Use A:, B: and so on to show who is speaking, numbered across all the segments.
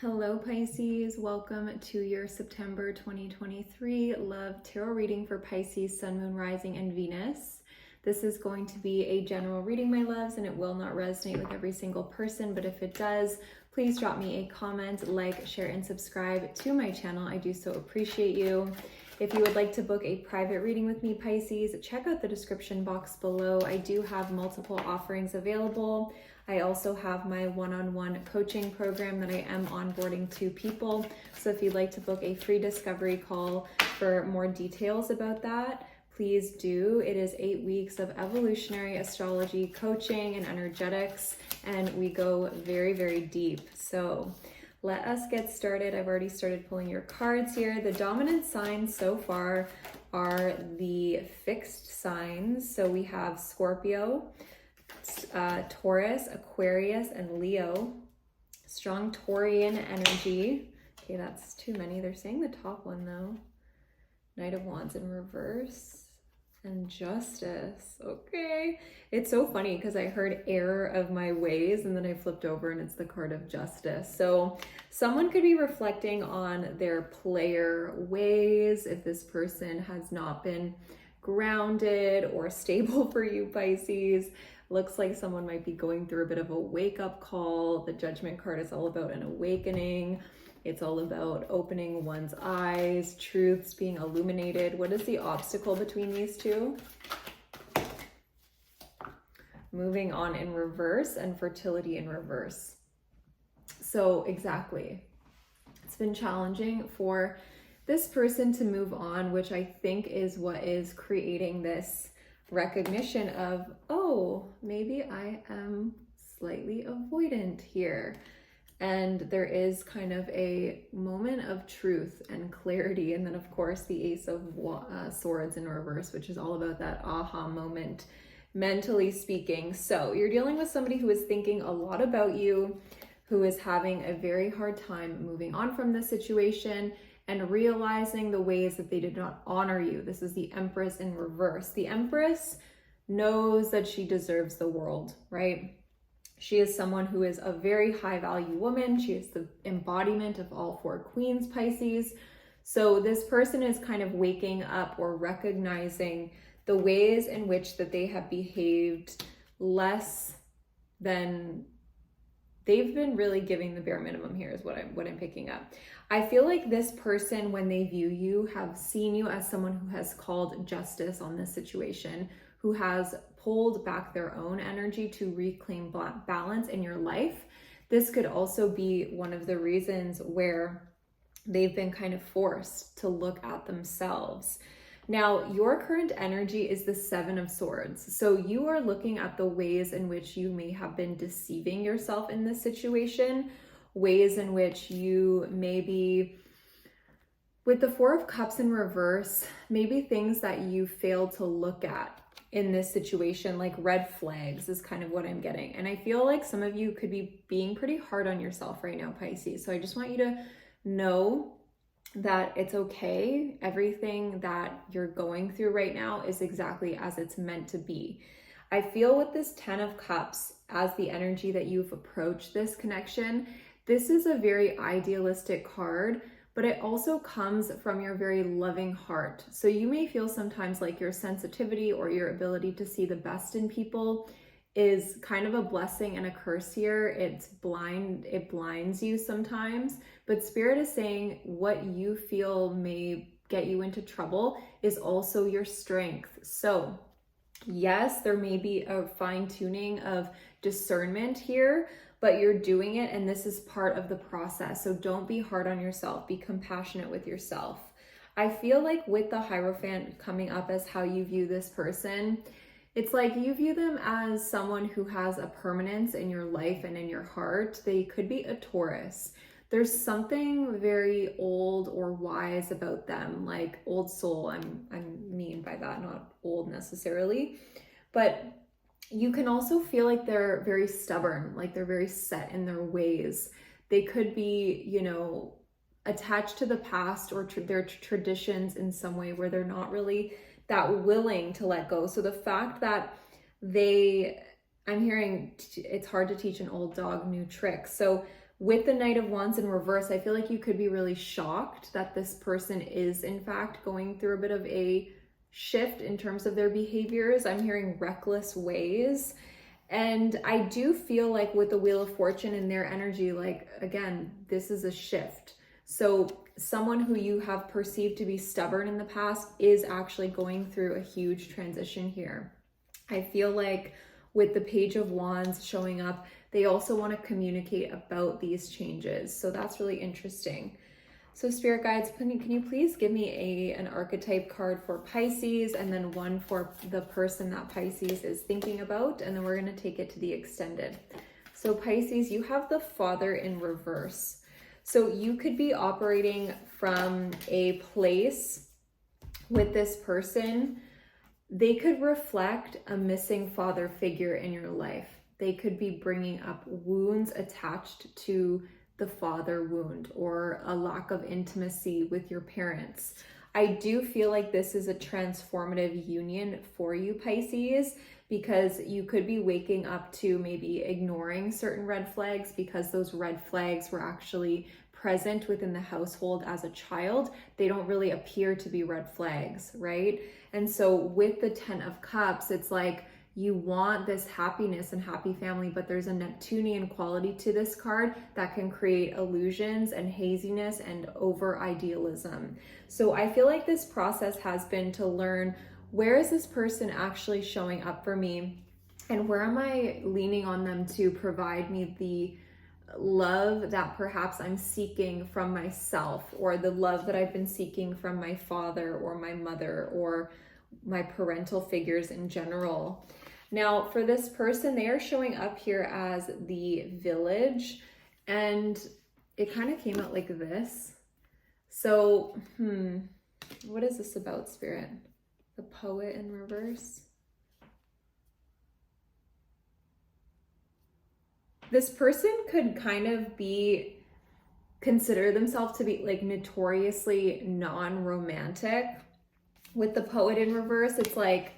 A: Hello Pisces, welcome to your September 2023 Love Tarot reading for Pisces, Sun, Moon, Rising, and Venus. This is going to be a general reading, my loves, and it will not resonate with every single person, but if it does, please drop me a comment, like, share, and subscribe to my channel. I do so appreciate you. If you would like to book a private reading with me, Pisces, check out the description box below. I do have multiple offerings available. I also have my one-on-one coaching program that I am onboarding to people. So if you'd like to book a free discovery call for more details about that, please do. It is 8 weeks of evolutionary astrology coaching and energetics, and we go very, very deep. So let us get started. I've already started pulling your cards here. The dominant signs so far are the fixed signs. So we have Scorpio, Taurus, Aquarius, and Leo. Strong Taurian energy. Okay, that's too many. They're saying the top one though. Knight of Wands in reverse and Justice. Okay. It's so funny because I heard error of my ways and then I flipped over and it's the card of Justice. So someone could be reflecting on their player ways if this person has not been grounded or stable for you, Pisces. Looks like someone might be going through a bit of a wake-up call. The Judgment card is all about an awakening. It's all about opening one's eyes, truths being illuminated. What is the obstacle between these two? Moving on in reverse and fertility in reverse. So exactly. It's been challenging for this person to move on, which I think is what is creating this recognition of, oh, maybe I am slightly avoidant here. And there is kind of a moment of truth and clarity. And then of course the Ace of Swords in reverse, which is all about that aha moment, mentally speaking. So you're dealing with somebody who is thinking a lot about you, who is having a very hard time moving on from this situation and realizing the ways that they did not honor you. This is the Empress in reverse. The Empress knows that she deserves the world, right? She is someone who is a very high value woman. She is the embodiment of all four queens, Pisces. So this person is kind of waking up or recognizing the ways in which that they have behaved less than they've been really giving the bare minimum here is what I'm picking up. I feel like this person, when they view you, have seen you as someone who has called justice on this situation, who has pulled back their own energy to reclaim balance in your life. This could also be one of the reasons where they've been kind of forced to look at themselves. Now, your current energy is the Seven of Swords. So you are looking at the ways in which you may have been deceiving yourself in this situation, ways in which you maybe, with the Four of Cups in reverse, maybe things that you failed to look at in this situation, like red flags is kind of what I'm getting. And I feel like some of you could be being pretty hard on yourself right now, Pisces. So I just want you to know that it's okay. Everything that you're going through right now is exactly as it's meant to be. I feel with this 10 of Cups as the energy that you've approached this connection, this is a very idealistic card, but it also comes from your very loving heart. So you may feel sometimes like your sensitivity or your ability to see the best in people is kind of a blessing and a curse here. It blinds you sometimes, but Spirit is saying what you feel may get you into trouble is also your strength. So yes, there may be a fine-tuning of discernment here, but you're doing it and this is part of the process. So don't be hard on yourself, be compassionate with yourself. I feel like with the Hierophant coming up as how you view this person, it's like you view them as someone who has a permanence in your life and in your heart. They could be a Taurus. There's something very old or wise about them, like old soul. I mean by that, not old necessarily, but you can also feel like they're very stubborn, like they're very set in their ways. They could be, you know, attached to the past or their traditions in some way where they're not really that willing to let go. So the fact that I'm hearing it's hard to teach an old dog new tricks. So With the Knight of Wands in reverse, I feel like you could be really shocked that this person is in fact going through a bit of a shift in terms of their behaviors. I'm hearing reckless ways. And I do feel like with the Wheel of Fortune and their energy, like, again, this is a shift. So someone who you have perceived to be stubborn in the past is actually going through a huge transition here. I feel like with the Page of Wands showing up, they also want to communicate about these changes. So that's really interesting. So Spirit Guides, can you please give me an archetype card for Pisces, and then one for the person that Pisces is thinking about, and then we're going to take it to the extended. So Pisces, you have the Father in reverse. So you could be operating from a place with this person. They could reflect a missing father figure in your life. They could be bringing up wounds attached to the father wound or a lack of intimacy with your parents. I do feel like this is a transformative union for you, Pisces, because you could be waking up to maybe ignoring certain red flags because those red flags were actually present within the household as a child. They don't really appear to be red flags, right? And so with the 10 of Cups, it's like you want this happiness and happy family, but there's a Neptunian quality to this card that can create illusions and haziness and over idealism. So I feel like this process has been to learn, where is this person actually showing up for me, and where am I leaning on them to provide me the love that perhaps I'm seeking from myself, or the love that I've been seeking from my father or my mother or my parental figures in general. Now, for this person, they are showing up here as the Village, and it kind of came out like this. So, what is this about, Spirit? The Poet in reverse. This person could kind of consider themselves to be like notoriously non-romantic. With the Poet in reverse, it's like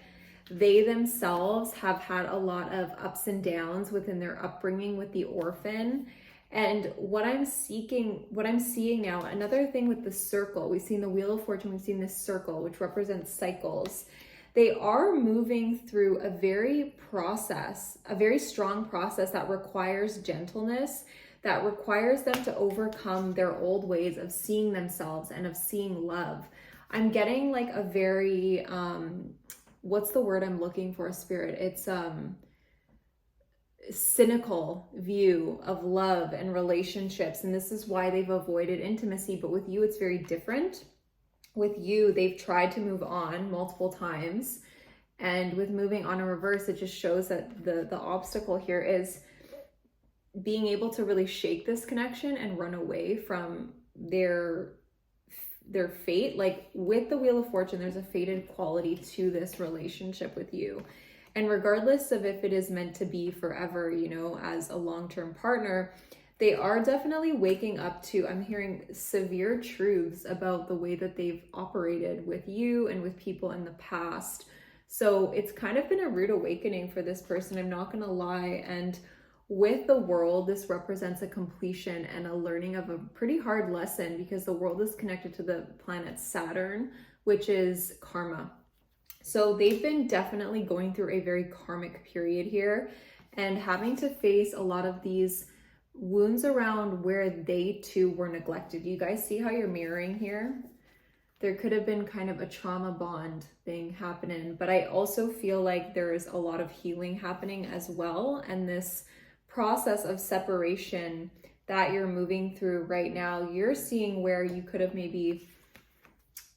A: they themselves have had a lot of ups and downs within their upbringing with the orphan. And what I'm seeing now, another thing with the circle, we've seen the Wheel of Fortune, we've seen this circle, which represents cycles. They are moving through a very strong process that requires gentleness, that requires them to overcome their old ways of seeing themselves and of seeing love. I'm getting like a very, what's the word I'm looking for, Spirit? It's cynical view of love and relationships. And this is why they've avoided intimacy. But with you, it's very different. With you, they've tried to move on multiple times. And with moving on in reverse, it just shows that the obstacle here is being able to really shake this connection and run away from their fate. Like with the Wheel of Fortune, there's a fated quality to this relationship with you. And regardless of if it is meant to be forever, you know, as a long-term partner, they are definitely waking up to, I'm hearing severe truths about the way that they've operated with you and with people in the past. So it's kind of been a rude awakening for this person, I'm not gonna lie. And with the World, this represents a completion and a learning of a pretty hard lesson, because the World is connected to the planet Saturn, which is karma. So they've been definitely going through a very karmic period here and having to face a lot of these wounds around where they too were neglected. You guys see how you're mirroring here? There could have been kind of a trauma bond thing happening, but I also feel like there is a lot of healing happening as well. And this process of separation that you're moving through right now, you're seeing where you could have maybe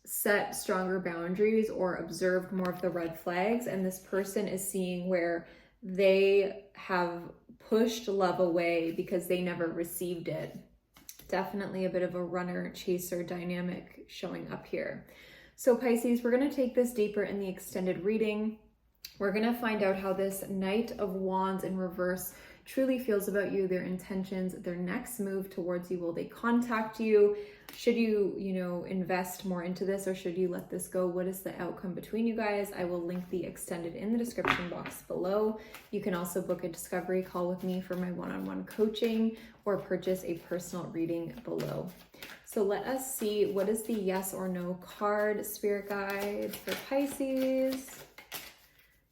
A: set stronger boundaries or observed more of the red flags, and this person is seeing where they have pushed love away because they never received it. Definitely a bit of a runner-chaser dynamic showing up here. So Pisces, we're going to take this deeper in the extended reading. We're going to find out how this Knight of Wands in reverse truly feels about you, their intentions, their next move towards you. Will they contact you? Should you, invest more into this, or should you let this go? What is the outcome between you guys? I will link the extended in the description box below. You can also book a discovery call with me for my one-on-one coaching, or purchase a personal reading below. So let us see, what is the yes or no card, spirit guides for Pisces?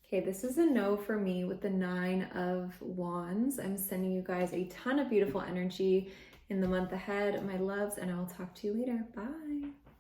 A: Okay, this is a no for me with the 9 of Wands. I'm sending you guys a ton of beautiful energy in the month ahead, my loves, and I will talk to you later. Bye.